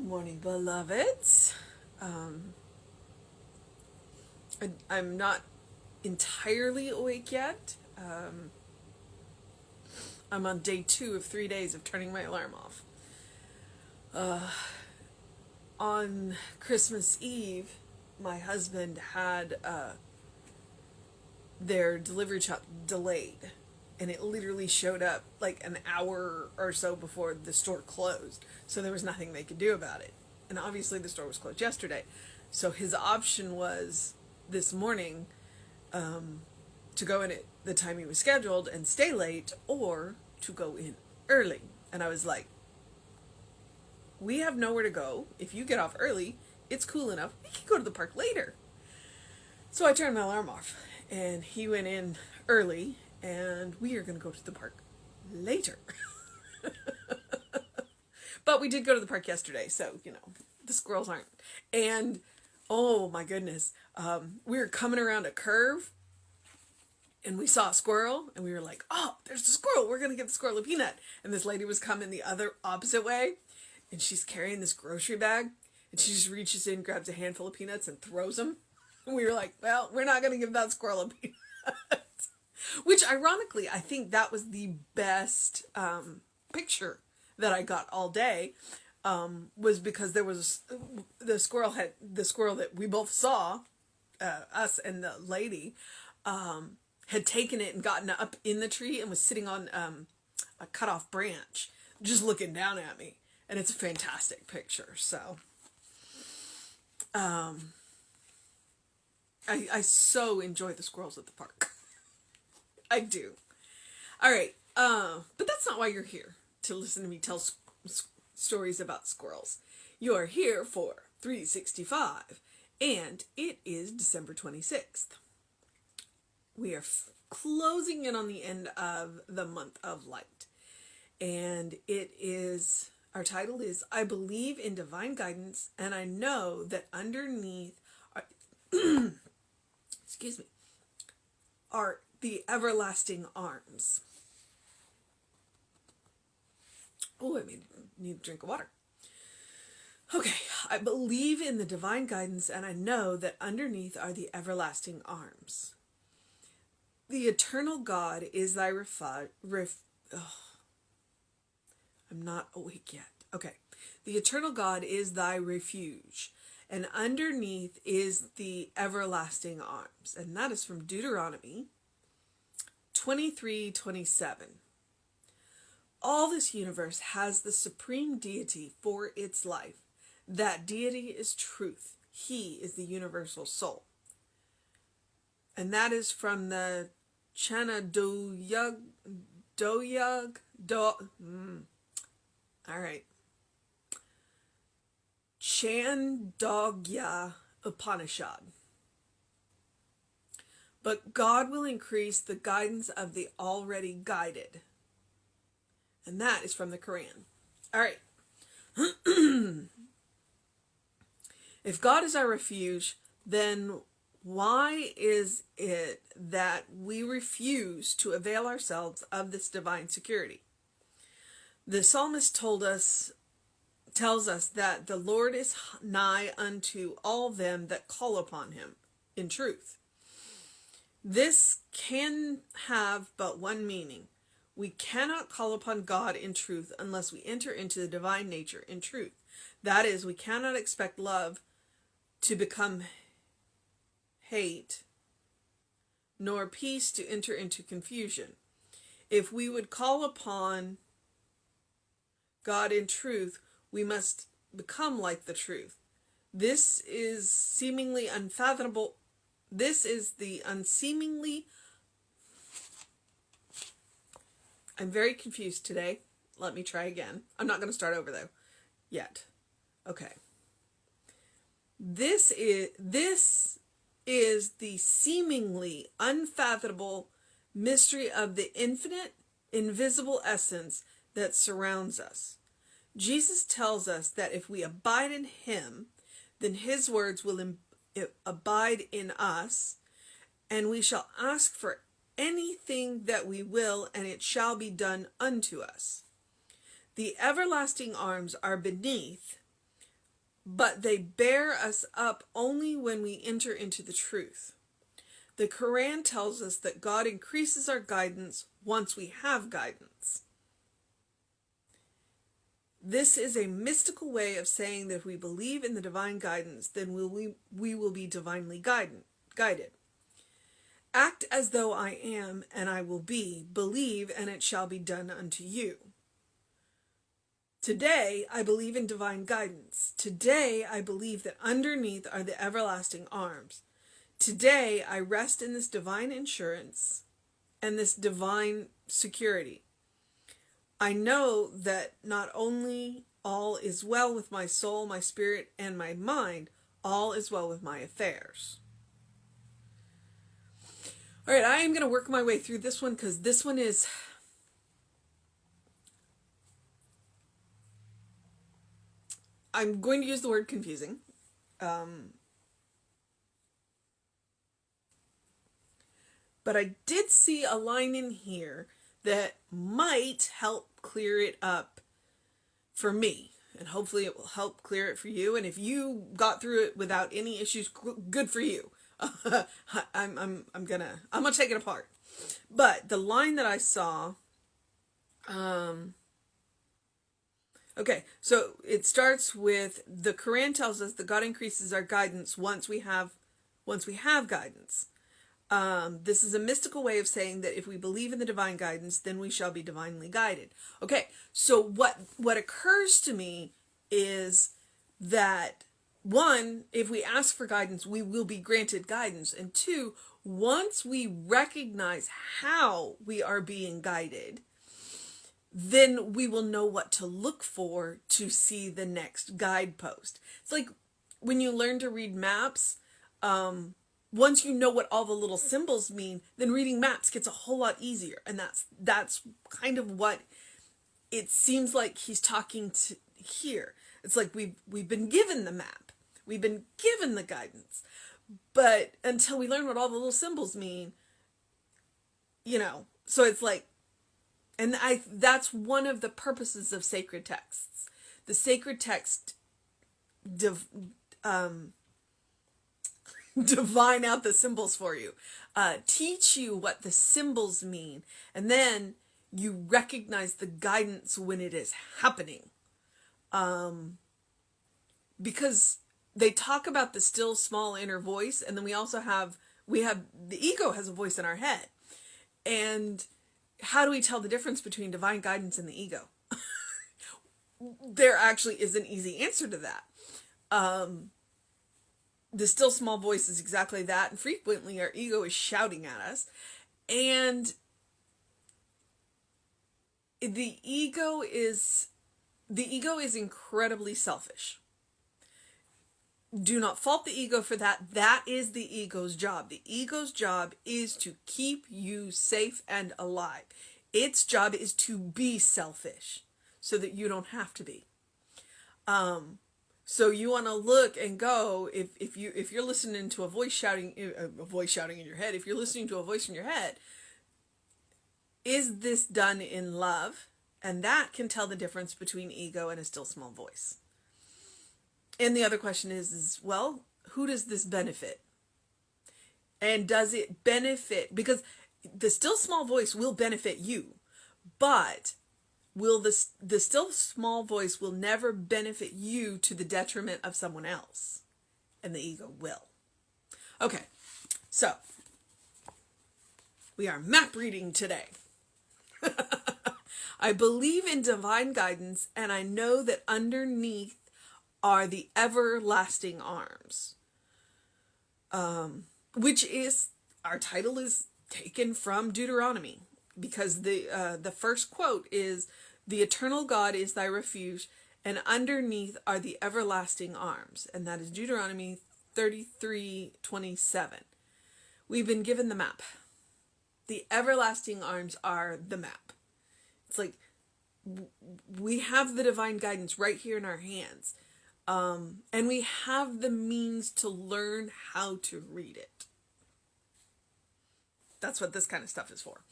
Good morning, beloveds. I'm not entirely awake yet. I'm on day 2 of 3 days of turning my alarm off. On Christmas Eve, my husband had their delivery truck delayed, and it literally showed up like an hour or so before the store closed, so there was nothing they could do about it. And obviously the store was closed yesterday, so his option was this morning to go in at the time he was scheduled and stay late, or to go in early. And I was like, we have nowhere to go. If you get off early, it's cool enough, we can go to the park later. So I turned my alarm off, and he went in early, and we are going to go to the park later. But we did go to the park yesterday, so, the squirrels aren't. And, oh my goodness, we were coming around a curve, and we saw a squirrel, and we were like, oh, there's a squirrel, we're going to give the squirrel a peanut. And this lady was coming the other opposite way, and she's carrying this grocery bag, and she just reaches in, grabs a handful of peanuts, and throws them. And we were like, well, we're not going to give that squirrel a peanut. Which, ironically, I think that was the best picture that I got all day, was because there was the squirrel that we both saw, us and the lady, had taken it and gotten up in the tree and was sitting on a cut off branch, just looking down at me. And it's a fantastic picture. So, I so enjoy the squirrels at the park. I do. All right. But that's not why you're here, to listen to me tell stories about squirrels. You're here for 365, and it is December 26th. We are closing in on the end of the month of light. And our title is, I Believe in Divine Guidance, and I know that underneath excuse me, are the everlasting arms. Oh, I need a drink of water. Okay, I believe in the divine guidance, and I know that underneath are the everlasting arms. The eternal God is thy I'm not awake yet. Okay. The eternal God is thy refuge, and underneath is the everlasting arms. And that is from Deuteronomy 23:27. All this universe has the supreme deity for its life. That deity is truth. He is the universal soul. And that is from the all right. Chandogya Upanishad. But God will increase the guidance of the already guided. And that is from the Quran. All right. If God is our refuge, then why is it that we refuse to avail ourselves of this divine security? The psalmist tells us that the Lord is nigh unto all them that call upon him in truth. This can have but one meaning. We cannot call upon God in truth unless we enter into the divine nature in truth. That is, we cannot expect love to become hate, nor peace to enter into confusion. If we would call upon God in truth, we must become like the truth. This is seemingly unfathomable. This is the unseemingly. I'm very confused today. Let me try again. I'm not going to start over though, yet. Okay. This is the seemingly unfathomable mystery of the infinite, invisible essence that surrounds us. Jesus tells us that if we abide in him, then his words will abide in us, and we shall ask for anything that we will, and it shall be done unto us. The everlasting arms are beneath but they bear us up only when we enter into the truth. The Quran tells us that God increases our guidance once we have guidance. This is a mystical way of saying that if we believe in the divine guidance, then we will be divinely guided. Act as though I am, and I will be. Believe, and it shall be done unto you. Today, I believe in divine guidance. Today, I believe that underneath are the everlasting arms. Today, I rest in this divine insurance and this divine security. I know that not only all is well with my soul, my spirit, and my mind, all is well with my affairs. All right, I am going to work my way through this one because this one is... I'm going to use the word confusing. But I did see a line in here that might help clear it up for me. And hopefully it will help clear it for you. And if you got through it without any issues, good for you. I'm gonna take it apart. But the line that I saw, okay, so it starts with the Quran tells us that God increases our guidance once we have guidance. This is a mystical way of saying that if we believe in the divine guidance, then we shall be divinely guided. Okay, so what occurs to me is that, one, if we ask for guidance, we will be granted guidance. And two, once we recognize how we are being guided, then we will know what to look for to see the next guidepost. It's like when you learn to read maps, once you know what all the little symbols mean, then reading maps gets a whole lot easier. And that's kind of what it seems like he's talking to here. It's like we've been given the map. We've been given the guidance. But until we learn what all the little symbols mean, so it's like, and that's one of the purposes of sacred texts. The sacred text divine out the symbols for you. Teach you what the symbols mean. And then you recognize the guidance when it is happening. Because they talk about the still small inner voice, and then we have the ego has a voice in our head. And how do we tell the difference between divine guidance and the ego? There actually is an easy answer to that. The still small voice is exactly that, and frequently our ego is shouting at us. And the ego is incredibly selfish. Do not fault the ego for that. That is the ego's job. The ego's job is to keep you safe and alive. Its job is to be selfish so that you don't have to be. So you want to look and go, if you're listening to a voice shouting in your head, if you're listening to a voice in your head, is this done in love? And that can tell the difference between ego and a still small voice. And the other question is, well, who does this benefit? And does it benefit? Because the still small voice will benefit you, but the still small voice will never benefit you to the detriment of someone else. And the ego will. Okay, so we are map reading today. I believe in divine guidance, and I know that underneath are the everlasting arms, which is, our title is taken from Deuteronomy, because the first quote is, "The eternal God is thy refuge, and underneath are the everlasting arms," and that is Deuteronomy 33:27. We've been given the map. The everlasting arms are the map. It's like we have the divine guidance right here in our hands. And we have the means to learn how to read it. That's what this kind of stuff is for.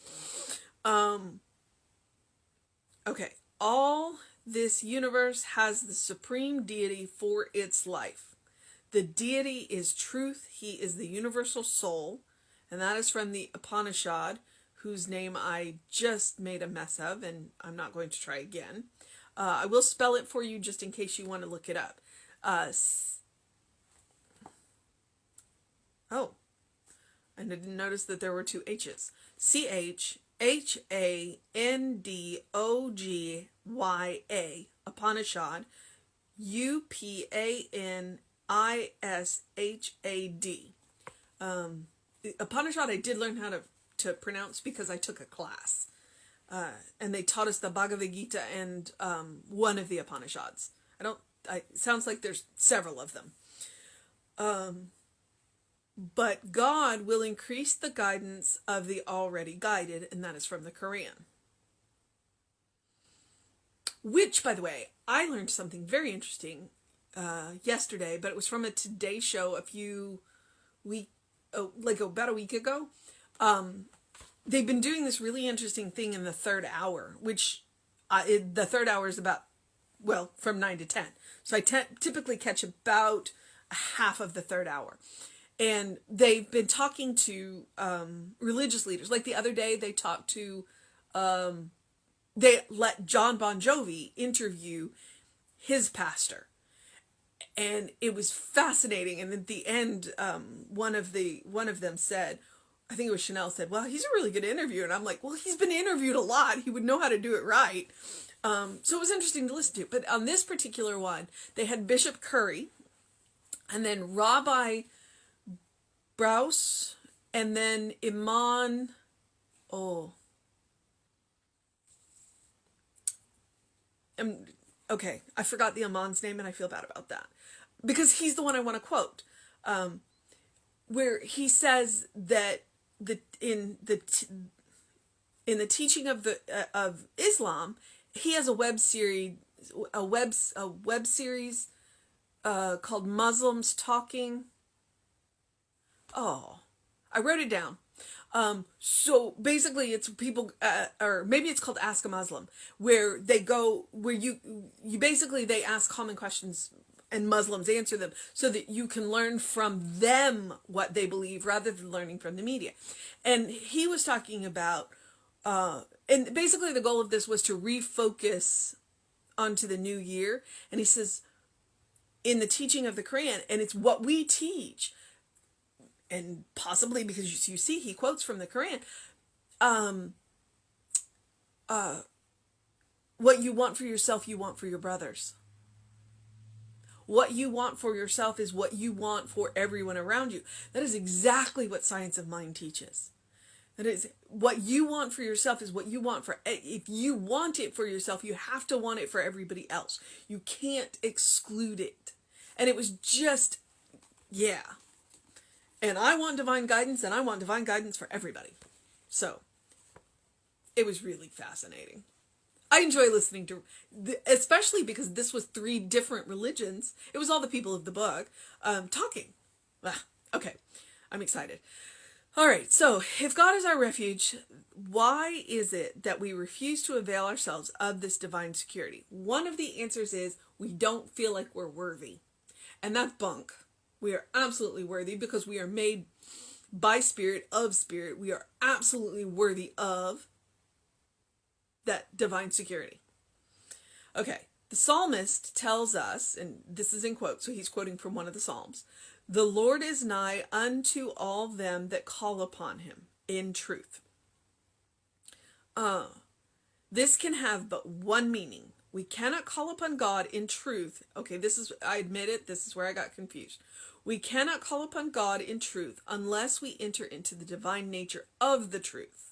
Okay, all This universe has the supreme deity for its life. The deity is truth. He is the universal soul. And that is from the Upanishad, whose name I just made a mess of, and I'm not going to try again. I will spell it for you just in case you want to look it up. Oh, I didn't notice that there were two H's. Chandogya, Upanishad, Upanishad. Upanishad I did learn how to pronounce because I took a class. And they taught us the Bhagavad Gita and one of the Upanishads. It sounds like there's several of them. But God will increase the guidance of the already guided, and that is from the Quran. Which, by the way, I learned something very interesting yesterday, but it was from a Today show about a week ago. They've been doing this really interesting thing in the third hour, which the third hour is from 9 to 10. So I typically catch about half of the third hour. And they've been talking to religious leaders. Like the other day, they talked to, they let John Bon Jovi interview his pastor. And it was fascinating. And at the end, one of them said, I think it was Chanel, said, well, he's a really good interviewer. And I'm like, well, he's been interviewed a lot. He would know how to do it right. So it was interesting to listen to. But on this particular one, they had Bishop Curry and then Rabbi Brous and then Iman. Okay, I forgot the Iman's name and I feel bad about that. Because he's the one I want to quote. Where he says that in the teaching of Islam, he has a web series called Muslims Talking. Oh, I wrote it down. So basically it's people, or maybe it's called Ask a Muslim, where they ask common questions and Muslims answer them so that you can learn from them what they believe rather than learning from the media. And he was talking about, and basically the goal of this was to refocus onto the new year. And he says, in the teaching of the Quran, and it's what we teach, and possibly because you see he quotes from the Quran, what you want for yourself, you want for your brothers. What you want for yourself is what you want for everyone around you. That is exactly what Science of Mind teaches. That is, what you want for yourself is what you want for, if you want it for yourself, you have to want it for everybody else. You can't exclude it. And it was just, yeah. And I want divine guidance, and I want divine guidance for everybody. So, it was really fascinating. I enjoy listening to, especially because this was 3 different religions. It was all the people of the book talking. Okay, I'm excited. All right, so if God is our refuge, why is it that we refuse to avail ourselves of this divine security? One of the answers is we don't feel like we're worthy. And that's bunk. We are absolutely worthy because we are made by spirit, of spirit. We are absolutely worthy of that divine security. Okay, the psalmist tells us, and this is in quotes, so he's quoting from one of the Psalms, the Lord is nigh unto all them that call upon him in truth. This can have but one meaning. We cannot call upon God in truth. Okay, I admit it, this is where I got confused. We cannot call upon God in truth unless we enter into the divine nature of the truth.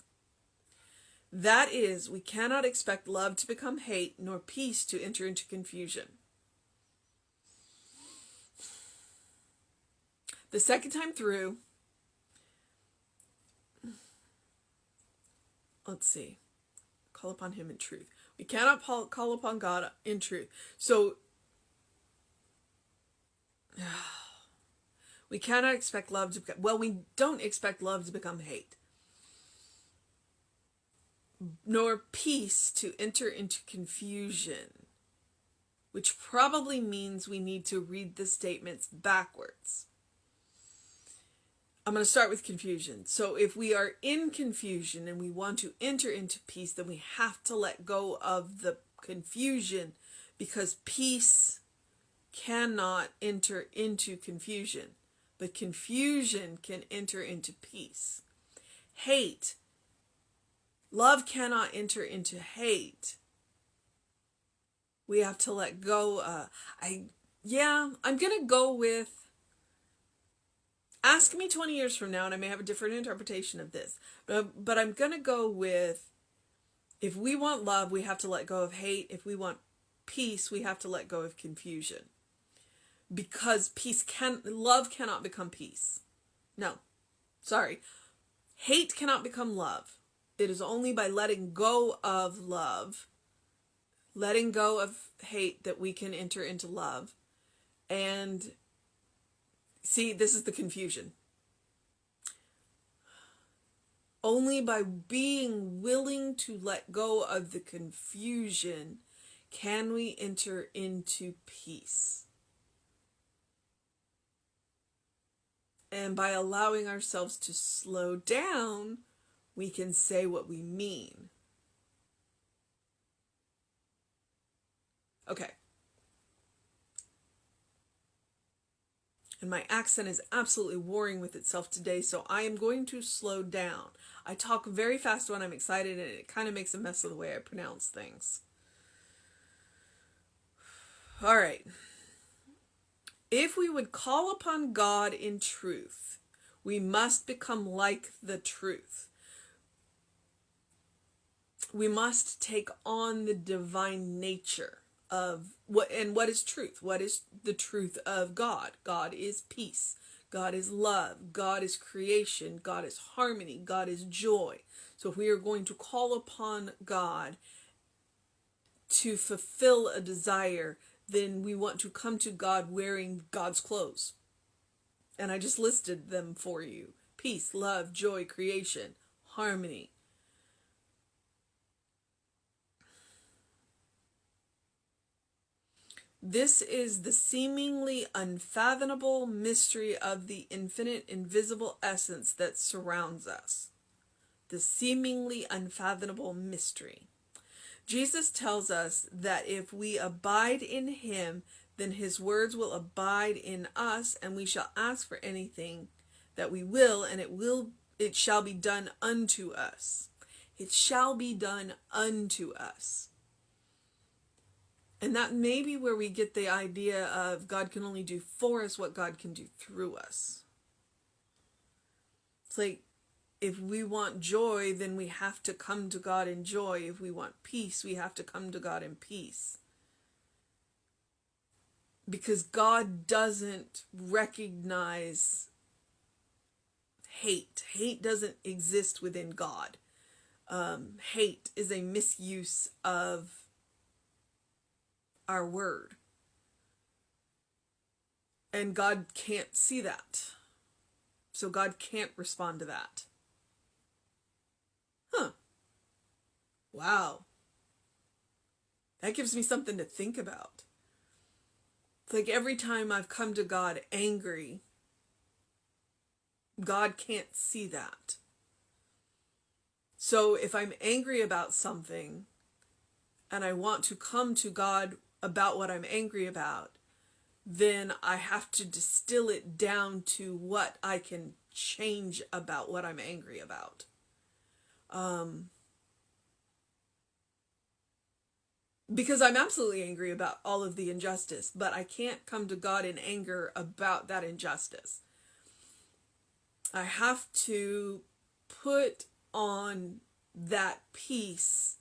That is, we cannot expect love to become hate, nor peace to enter into confusion. The second time through, let's see, call upon him in truth. We cannot call upon God in truth. So, we cannot expect love to become, we don't expect love to become hate, nor peace to enter into confusion. which probably means we need to read the statements backwards. I'm going to start with confusion. So if we are in confusion and we want to enter into peace, then we have to let go of the confusion, because peace cannot enter into confusion, but confusion can enter into peace. Love cannot enter into hate. We have to let go. I'm going to go with, ask me 20 years from now and I may have a different interpretation of this. But I'm going to go with, if we want love, we have to let go of hate. If we want peace, we have to let go of confusion. Because love cannot become peace. No, sorry. Hate cannot become love. It is only by letting go of love, letting go of hate, that we can enter into love. And see, this is the confusion. Only by being willing to let go of the confusion can we enter into peace. And by allowing ourselves to slow down, we can say what we mean. Okay. And my accent is absolutely warring with itself today, so I am going to slow down. I talk very fast when I'm excited, and it kind of makes a mess of the way I pronounce things. All right. If we would call upon God in truth, we must become like the truth. We must take on the divine nature of what is truth? What is the truth of God? God is peace. God is love. God is creation. God is harmony. God is joy. So if we are going to call upon God to fulfill a desire, then we want to come to God wearing God's clothes. And I just listed them for you. Peace, love, joy, creation, harmony. This is the seemingly unfathomable mystery of the infinite, invisible essence that surrounds us. The seemingly unfathomable mystery. Jesus tells us that if we abide in him, then his words will abide in us, and we shall ask for anything that we will, and it shall be done unto us. It shall be done unto us. And that may be where we get the idea of God can only do for us what God can do through us. It's like, if we want joy, then we have to come to God in joy. If we want peace, we have to come to God in peace. Because God doesn't recognize hate. Hate doesn't exist within God. Hate is a misuse of our word. And God can't see that. So God can't respond to that. Wow. That gives me something to think about. It's like every time I've come to God angry, God can't see that. So if I'm angry about something and I want to come to God about what I'm angry about, then I have to distill it down to what I can change about what I'm angry about. Because I'm absolutely angry about all of the injustice, but I can't come to God in anger about that injustice. I have to put on that peace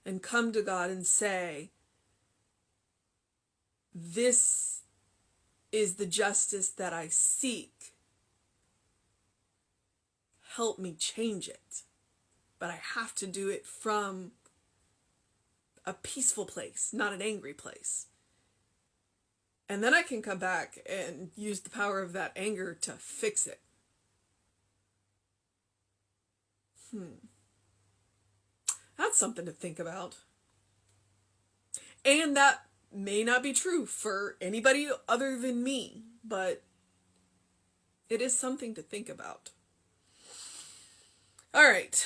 and come to God and say, this is the justice that I seek. Help me change it. But I have to do it from a peaceful place, not an angry place. And then I can come back and use the power of that anger to fix it. That's something to think about. And that may not be true for anybody other than me, but it is something to think about. All right.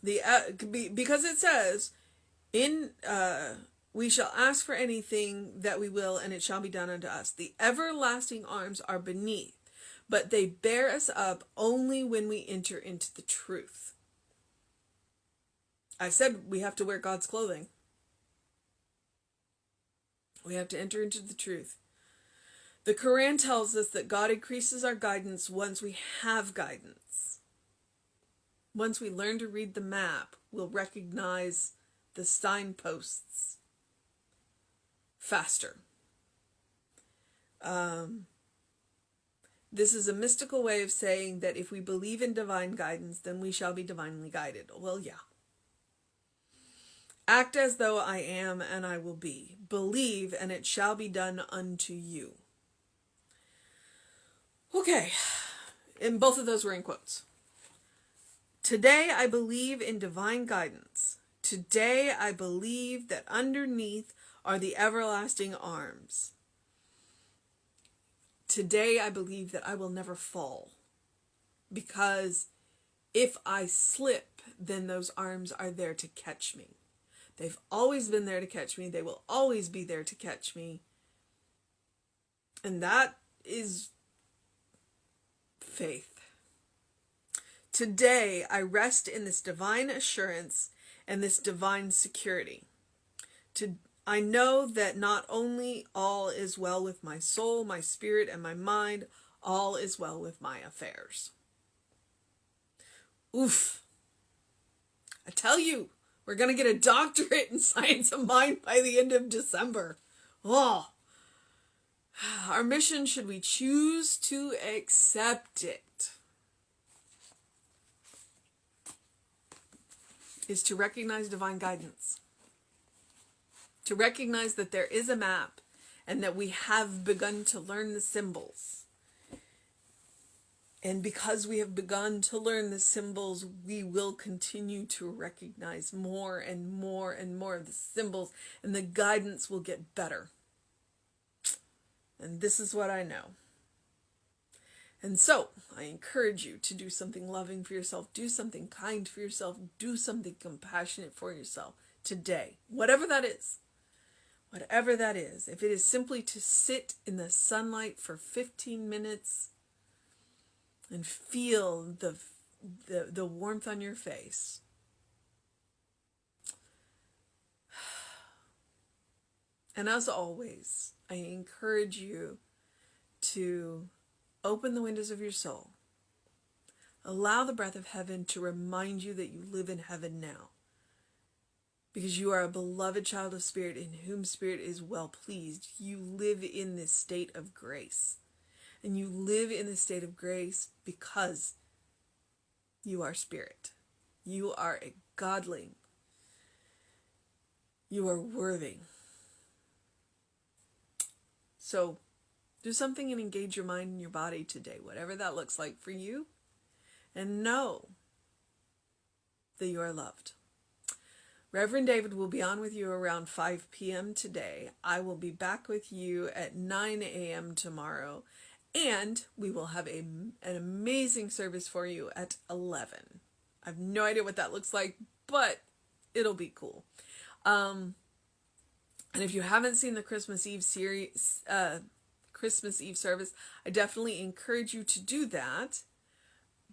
Because it says, we shall ask for anything that we will, and it shall be done unto us. The everlasting arms are beneath, but they bear us up only when we enter into the truth. I said we have to wear God's clothing. We have to enter into the truth. The Quran tells us that God increases our guidance once we have guidance. Once we learn to read the map, we'll recognize the signposts faster. This is a mystical way of saying that if we believe in divine guidance, then we shall be divinely guided. Well, yeah. Act as though I am, and I will be. Believe, and it shall be done unto you. Okay. And both of those were in quotes. Today I believe in divine guidance. Today I believe that underneath are the everlasting arms. Today I believe that I will never fall. Because if I slip, then those arms are there to catch me. They've always been there to catch me. They will always be there to catch me. And that is faith. Today, I rest in this divine assurance and this divine security. I know that not only all is well with my soul, my spirit, and my mind, all is well with my affairs. Oof. I tell you, we're going to get a doctorate in science of mind by the end of December. Oh. Our mission, should we choose to accept it, is to recognize divine guidance. To recognize that there is a map and that we have begun to learn the symbols. And because we have begun to learn the symbols, we will continue to recognize more and more and more of the symbols, and the guidance will get better. And this is what I know. And so, I encourage you to do something loving for yourself, do something kind for yourself, do something compassionate for yourself today. Whatever that is. Whatever that is. If it is simply to sit in the sunlight for 15 minutes and feel the warmth on your face. And as always, I encourage you to open the windows of your soul. Allow the breath of heaven to remind you that you live in heaven now. Because you are a beloved child of spirit in whom spirit is well pleased. You live in this state of grace. And you live in this state of grace because you are spirit. You are a godling. You are worthy. So, do something and engage your mind and your body today, whatever that looks like for you. And know that you are loved. Reverend David will be on with you around 5 p.m. today. I will be back with you at 9 a.m. tomorrow. And we will have an amazing service for you at 11. I have no idea what that looks like, but it'll be cool. And if you haven't seen the Christmas Eve series, Christmas Eve service, I definitely encourage you to do that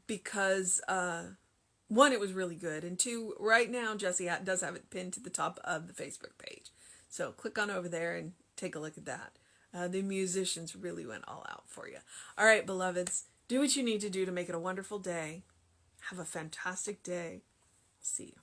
because, one, it was really good. And two, right now, Jesse does have it pinned to the top of the Facebook page. So click on over there and take a look at that. The musicians really went all out for you. All right, beloveds, do what you need to do to make it a wonderful day. Have a fantastic day. See you.